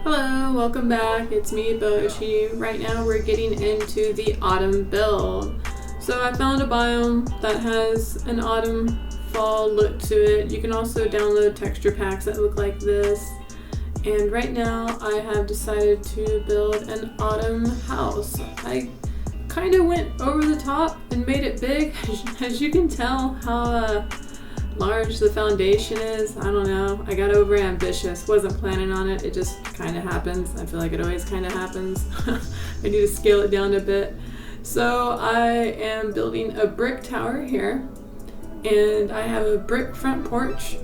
Hello, welcome back. It's me, Boshi. Right now we're getting into the autumn build. So I found a biome that has an autumn fall look to it. You can also download texture packs that look like this. And right now I have decided to build an autumn house. I kind of went over the top and made it big. As you can tell how large the foundation is. I don't know. I got over ambitious. Wasn't planning on it. It just kind of happens. I feel like it always kind of happens. I need to scale it down a bit. So I am building a brick tower here, and I have a brick front porch.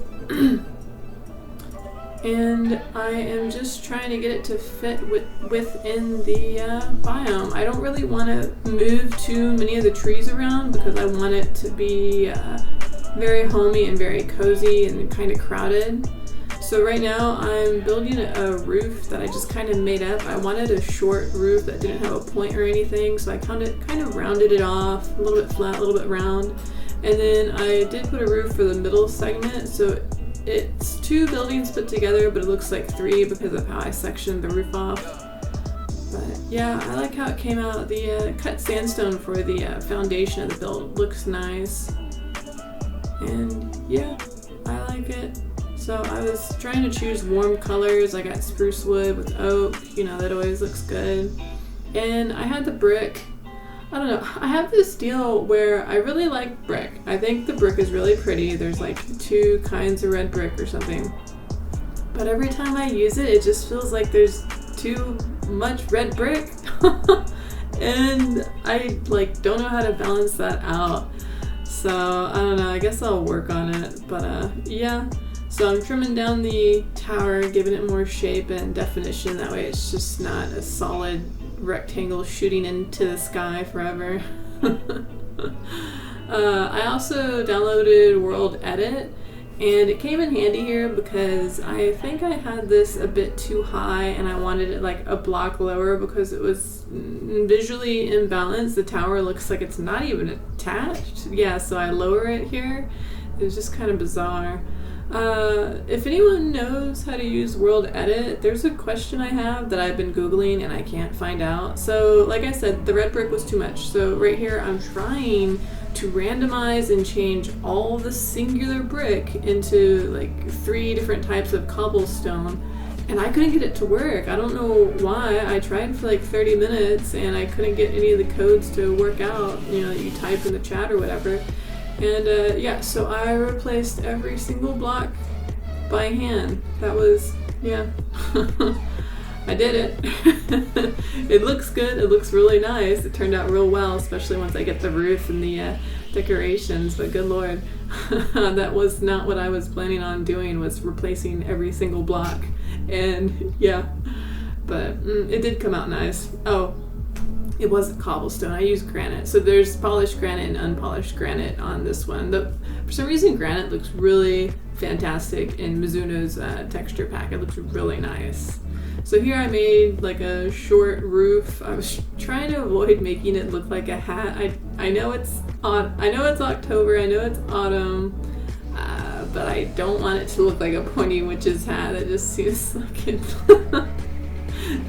And I am just trying to get it to fit within the biome. I don't really want to move too many of the trees around because I want it to be very homey and very cozy and kind of crowded. So right now I'm building a roof that I just kind of made up. I wanted a short roof that didn't have a point or anything, so I kind of rounded it off, a little bit flat, a little bit round. And then I did put a roof for the middle segment, so it's two buildings put together, but it looks like three because of how I sectioned the roof off. But yeah, I like how it came out. The cut sandstone for the foundation of the build looks nice. And yeah, I like it. So I was trying to choose warm colors. I got spruce wood with oak, you know, that always looks good. And I had the brick. I don't know, I have this deal where I really like brick. I think the brick is really pretty. There's like two kinds of red brick or something. But every time I use it, it just feels like there's too much red brick. And I don't know how to balance that out. So I don't know, I guess I'll work on it, but yeah. So I'm trimming down the tower, giving it more shape and definition, that way it's just not a solid rectangle shooting into the sky forever. I also downloaded World Edit, and it came in handy here because I think I had this a bit too high and I wanted it like a block lower because it was visually imbalanced. The tower looks like it's not even attached. Yeah, so I lower it here. It was just kind of bizarre. If anyone knows how to use World Edit, there's a question I have that I've been Googling and I can't find out. So like I said, the red brick was too much. So right here I'm trying to randomize and change all the singular brick into like 3 different types of cobblestone, and I couldn't get it to work. I don't know why. I tried for like 30 minutes and I couldn't get any of the codes to work out, you know, that you type in the chat or whatever. And yeah, so I replaced every single block by hand. That was, yeah. I did it. It looks good. It looks really nice. It turned out real well, especially once I get the roof and the decorations. But good lord, that was not what I was planning on doing, was replacing every single block. And yeah, but it did come out nice. Oh, it wasn't cobblestone. I used granite. So there's polished granite and unpolished granite on this one. For some reason, granite looks really fantastic in Mizuno's texture pack. It looks really nice. So here I made like a short roof. I was trying to avoid making it look like a hat. I know it's October, I know it's autumn, but I don't want it to look like a pointy witch's hat. That just seems like it.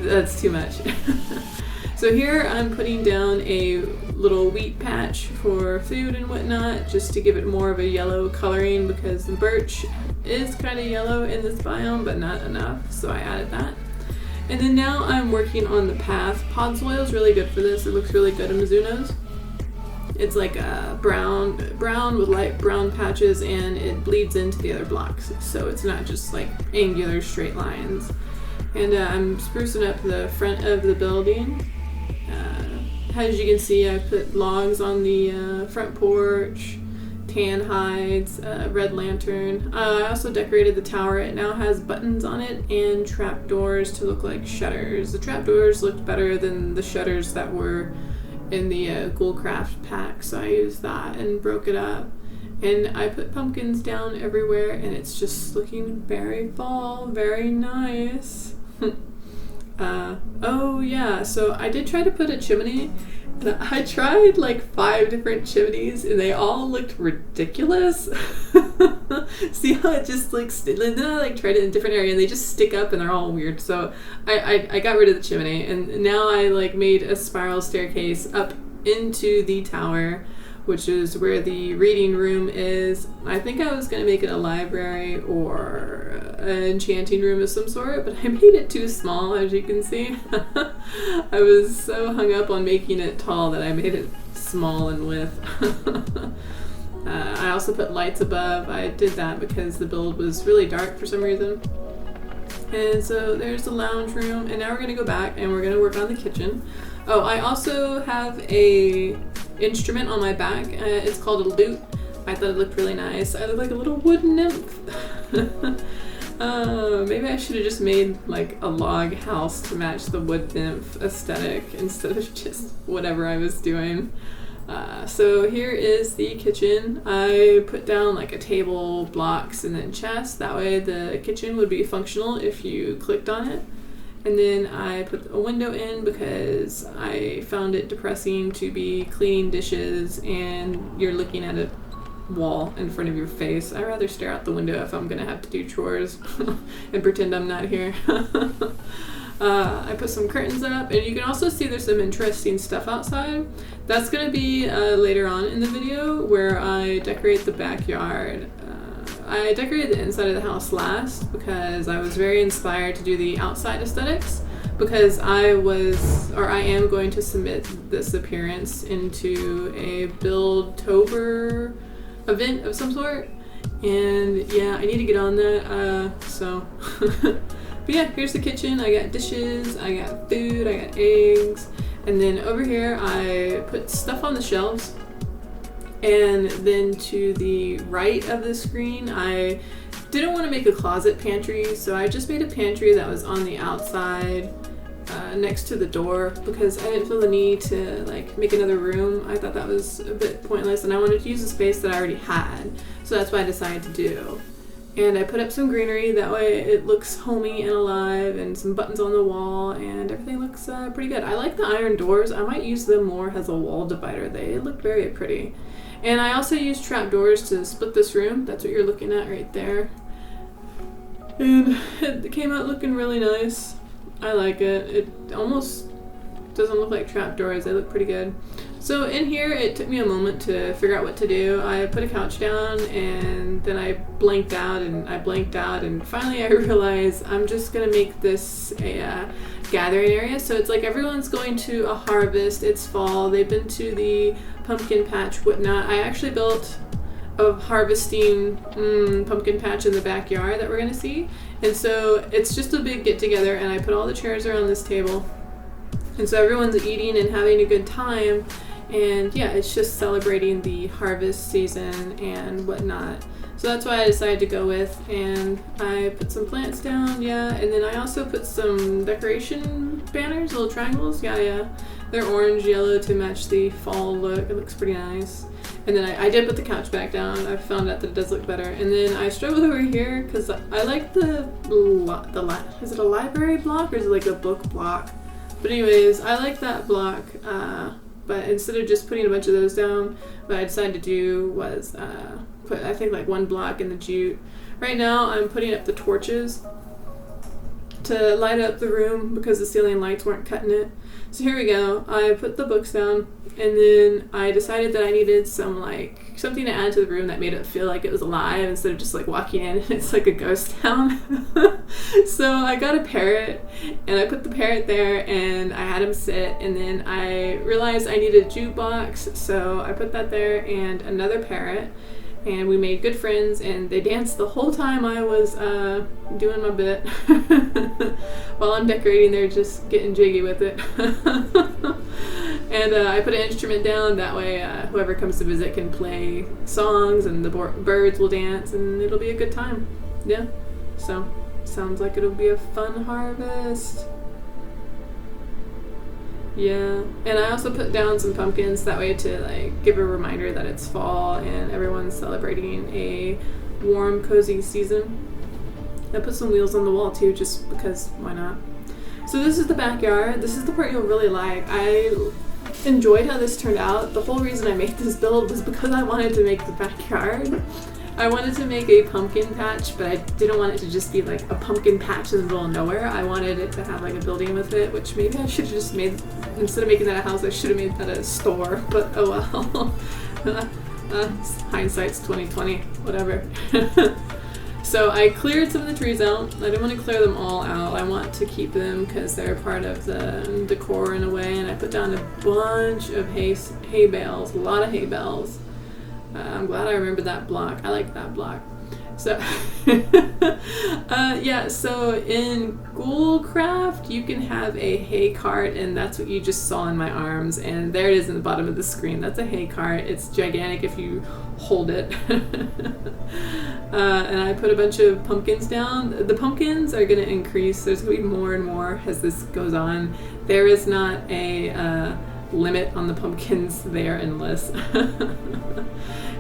That's too much. So here I'm putting down a little wheat patch for food and whatnot, just to give it more of a yellow coloring because the birch is kind of yellow in this biome, but not enough, so I added that. And then now I'm working on the path. Pod soil is really good for this. It looks really good in Mizuno's. It's like a brown with light brown patches, and it bleeds into the other blocks, so it's not just like angular straight lines. And I'm sprucing up the front of the building. As you can see, I put logs on the front porch, tan hides, red lantern. I also decorated the tower. It now has buttons on it and trapdoors to look like shutters. The trapdoors looked better than the shutters that were in the Ghoulcraft pack, so I used that and broke it up. And I put pumpkins down everywhere, and it's just looking very fall, very nice. Oh yeah, so I did try to put a chimney, and I tried like 5 different chimneys and they all looked ridiculous. See how it just like, then I like tried it in a different area and they just stick up and they're all weird. So I got rid of the chimney, and now I like made a spiral staircase up into the tower, which is where the reading room is. I think I was going to make it a library or an enchanting room of some sort, but I made it too small, as you can see. I was so hung up on making it tall that I made it small in width. I also put lights above. I did that because the build was really dark for some reason. And so there's the lounge room, and now we're going to go back and we're going to work on the kitchen. Oh, I also have a instrument on my back. It's called a lute. I thought it looked really nice. I look like a little wood nymph. Maybe I should have just made like a log house to match the wood nymph aesthetic instead of just whatever I was doing. So here is the kitchen. I put down like a table, blocks, and then chests. That way the kitchen would be functional if you clicked on it. And then I put a window in because I found it depressing to be cleaning dishes and you're looking at a wall in front of your face. I'd rather stare out the window if I'm gonna have to do chores and pretend I'm not here. I put some curtains up, and you can also see there's some interesting stuff outside. That's gonna be later on in the video where I decorate the backyard. I decorated the inside of the house last because I was very inspired to do the outside aesthetics, because I am going to submit this appearance into a Buildtober event of some sort, and yeah, I need to get on that, so but yeah, here's the kitchen. I got dishes, I got food, I got eggs, and then over here I put stuff on the shelves. And then to the right of the screen, I didn't want to make a closet pantry, so I just made a pantry that was on the outside next to the door, because I didn't feel the need to like make another room. I thought that was a bit pointless, and I wanted to use a space that I already had, so that's what I decided to do. And I put up some greenery, that way it looks homey and alive, and some buttons on the wall, and everything looks pretty good. I like the iron doors. I might use them more as a wall divider. They look very pretty. And I also used trapdoors to split this room. That's what you're looking at right there. And it came out looking really nice. I like it. It almost doesn't look like trapdoors. They look pretty good. So in here, it took me a moment to figure out what to do. I put a couch down, and then I blanked out, and finally I realized I'm just gonna make this a gathering area. So it's like everyone's going to a harvest. It's fall. They've been to the pumpkin patch, whatnot. I actually built a harvesting pumpkin patch in the backyard that we're gonna see. And so it's just a big get together, and I put all the chairs around this table. And so everyone's eating and having a good time. And yeah, it's just celebrating the harvest season and whatnot. So that's why I decided to go with, and I put some plants down, yeah, and then I also put some decoration banners, little triangles, yeah. They're orange, yellow to match the fall look. It looks pretty nice. And then I did put the couch back down. I found out that it does look better. And then I struggled over here because I like is it a library block or is it like a book block? But anyways, I like that block. But instead of just putting a bunch of those down, what I decided to do was put, I think, like one block in the jute. Right now I'm putting up the torches to light up the room because the ceiling lights weren't cutting it. So here we go. I put the books down, and then I decided that I needed something to add to the room that made it feel like it was alive instead of just like walking in and it's like a ghost town. So I got a parrot, and I put the parrot there, and I had him sit, and then I realized I needed a jukebox, so I put that there and another parrot. And we made good friends, and they danced the whole time I was doing my bit. While I'm decorating, they're just getting jiggy with it. And I put an instrument down, that way whoever comes to visit can play songs, and the birds will dance, and it'll be a good time. Yeah, so sounds like it'll be a fun harvest. Yeah, and I also put down some pumpkins that way to like give a reminder that it's fall and everyone's celebrating a warm, cozy season. I put some wheels on the wall too, just because why not? So this is the backyard. This is the part you'll really like. I enjoyed how this turned out. The whole reason I made this build was because I wanted to make the backyard. I wanted to make a pumpkin patch, but I didn't want it to just be like a pumpkin patch in the middle of nowhere. I wanted it to have like a building with it, which maybe I should have just made, instead of making that a house, I should have made that a store, but oh well. Hindsight's 2020, whatever. So I cleared some of the trees out. I didn't want to clear them all out. I want to keep them because they're part of the decor in a way, and I put down a bunch of hay bales, a lot of hay bales. I'm glad I remembered that block. I like that block. So, yeah, so in Ghoulcraft, you can have a hay cart, and that's what you just saw in my arms, and there it is in the bottom of the screen. That's a hay cart. It's gigantic if you hold it. And I put a bunch of pumpkins down. The pumpkins are going to increase. There's going to be more and more as this goes on. There is not a limit on the pumpkins. They are endless.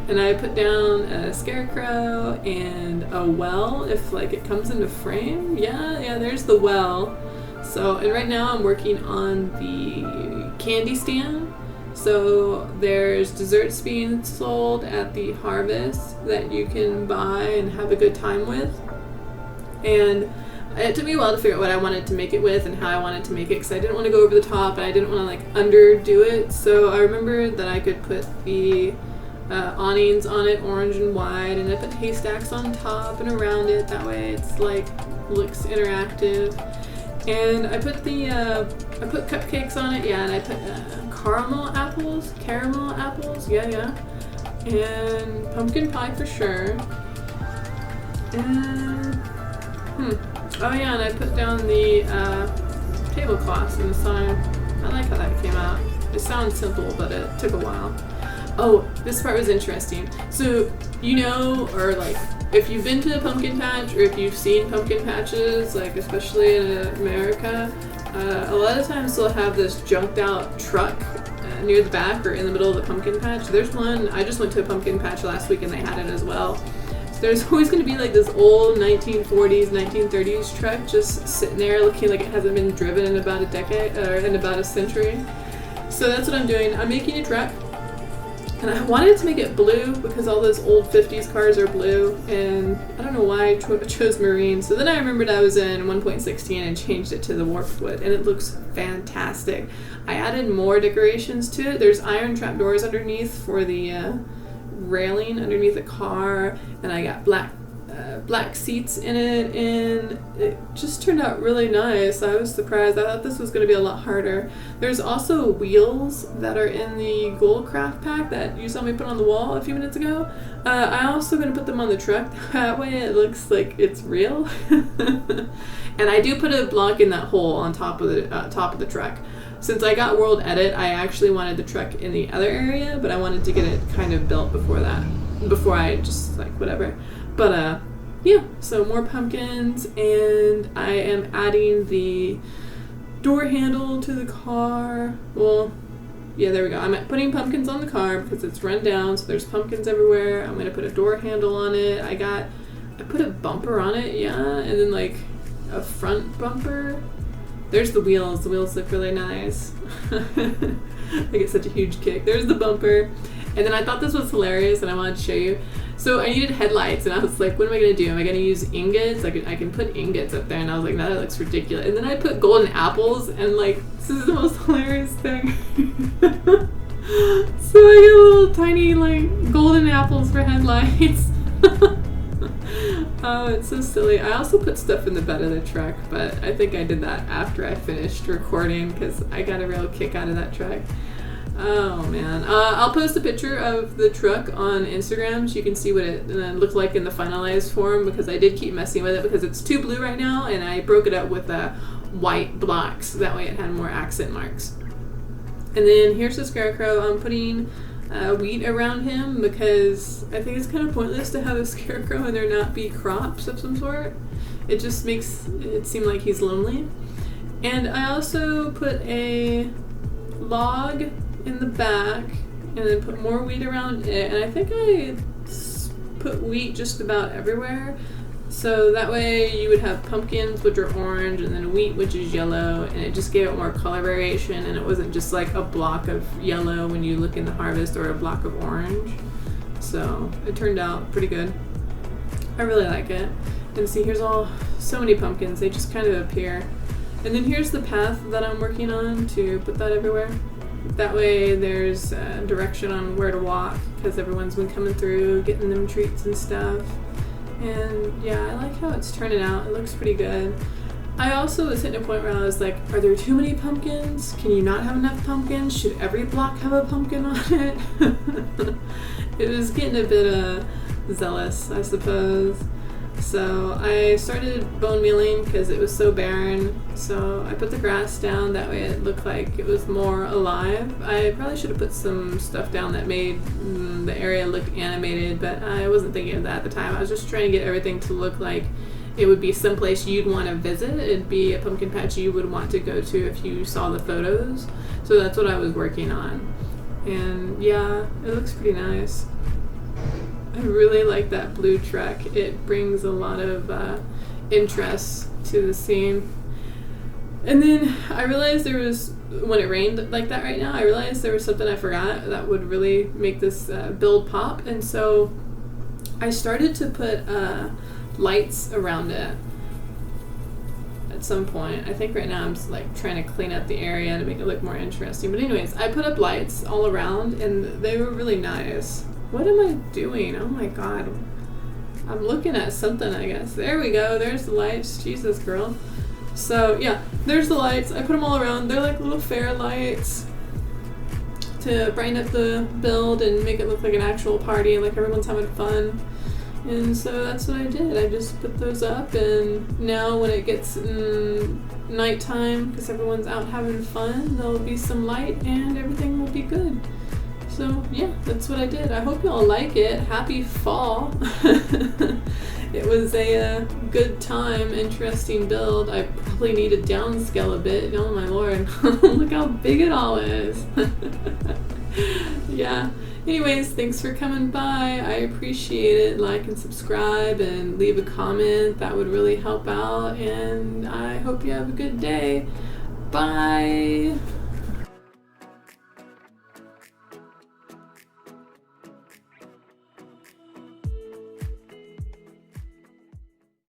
And I put down a scarecrow and a well if like it comes into frame. Yeah, there's the well. So, and right now I'm working on the candy stand. So there's desserts being sold at the harvest that you can buy and have a good time with. And it took me a while to figure out what I wanted to make it with and how I wanted to make it, because I didn't want to go over the top and I didn't want to like underdo it. So I remembered that I could put the awnings on it, orange and white, and I put haystacks on top and around it. That way it's like looks interactive. And I put I put cupcakes on it, yeah, and I put caramel apples, yeah, and pumpkin pie for sure. And oh yeah, and I put down the tablecloths and the sign. I like how that came out. It sounds simple, but it took a while. Oh, this part was interesting. So, you know, or like, if you've been to a pumpkin patch, or if you've seen pumpkin patches, like especially in America, a lot of times they'll have this junked out truck near the back or in the middle of the pumpkin patch. There's one, I just went to a pumpkin patch last week and they had it as well. So there's always going to be like this old 1940s, 1930s truck just sitting there looking like it hasn't been driven in about a decade, or in about a century. So that's what I'm doing. I'm making a truck. And I wanted to make it blue because all those old 50s cars are blue, and I don't know why I chose marine. So then I remembered I was in 1.16 and changed it to the warped wood, and it looks fantastic. I added more decorations to it. There's iron trap doors underneath for the railing underneath the car, and I got black seats in it, and it just turned out really nice. I was surprised. I thought this was going to be a lot harder. There's also wheels that are in the Ghoulcraft pack that you saw me put on the wall a few minutes ago. I'm also going to put them on the truck. That way it looks like it's real. And I do put a block in that hole on top of the truck. Since I got World Edit, I actually wanted the truck in the other area, but I wanted to get it kind of built before I just like whatever. But yeah, so more pumpkins, and I am adding the door handle to the car. Well, yeah, there we go. I'm putting pumpkins on the car because it's run down, so there's pumpkins everywhere. I'm going to put a door handle on it. I put a bumper on it, yeah, and then like a front bumper. There's the wheels. The wheels look really nice. I get such a huge kick. There's the bumper. And then I thought this was hilarious and I wanted to show you. So I needed headlights, and I was like, what am I going to do? Am I going to use ingots? I can put ingots up there, and I was like, no, that looks ridiculous. And then I put golden apples, and like, this is the most hilarious thing. So I get little tiny like golden apples for headlights. Oh, it's so silly. I also put stuff in the bed of the truck, but I think I did that after I finished recording because I got a real kick out of that truck. Oh man. I'll post a picture of the truck on Instagram so you can see what it looked like in the finalized form, because I did keep messing with it because it's too blue right now, and I broke it up with white blocks. That way it had more accent marks. And then here's the scarecrow. I'm putting wheat around him because I think it's kind of pointless to have a scarecrow and there not be crops of some sort. It just makes it seem like he's lonely. And I also put a log in the back and then put more wheat around it, and I think I put wheat just about everywhere, so that way you would have pumpkins, which are orange, and then wheat, which is yellow, and it just gave it more color variation, and it wasn't just like a block of yellow when you look in the harvest or a block of orange. So it turned out pretty good. I really like it. And see, here's so many pumpkins. They just kind of appear. And then here's the path that I'm working on to put that everywhere. That way there's a direction on where to walk, because everyone's been coming through, getting them treats and stuff. And yeah, I like how it's turning out. It looks pretty good. I also was hitting a point where I was like, are there too many pumpkins? Can you not have enough pumpkins? Should every block have a pumpkin on it? It was getting a bit zealous, I suppose. So I started bone mealing because it was so barren. So I put the grass down, that way it looked like it was more alive. I probably should have put some stuff down that made the area look animated, but I wasn't thinking of that at the time. I was just trying to get everything to look like it would be someplace you'd want to visit. It'd be a pumpkin patch you would want to go to if you saw the photos. So that's what I was working on. And yeah, it looks pretty nice. I really like that blue truck. It brings a lot of interest to the scene. And then I realized when it rained like that right now, I realized there was something I forgot that would really make this build pop. And so I started to put lights around it at some point. I think right now I'm just like trying to clean up the area to make it look more interesting. But anyways, I put up lights all around and they were really nice. What am I doing? Oh my god. I'm looking at something, I guess. There we go. There's the lights. Jesus, girl. So, yeah. There's the lights. I put them all around. They're like little fair lights to brighten up the build and make it look like an actual party and like everyone's having fun. And so that's what I did. I just put those up, and now when it gets nighttime, because everyone's out having fun, there'll be some light and everything will be good. So yeah, that's what I did. I hope y'all like it. Happy fall. It was a good time, interesting build. I probably need to downscale a bit. Oh my lord. Look how big it all is. Yeah. Anyways, thanks for coming by. I appreciate it. Like and subscribe and leave a comment. That would really help out. And I hope you have a good day. Bye.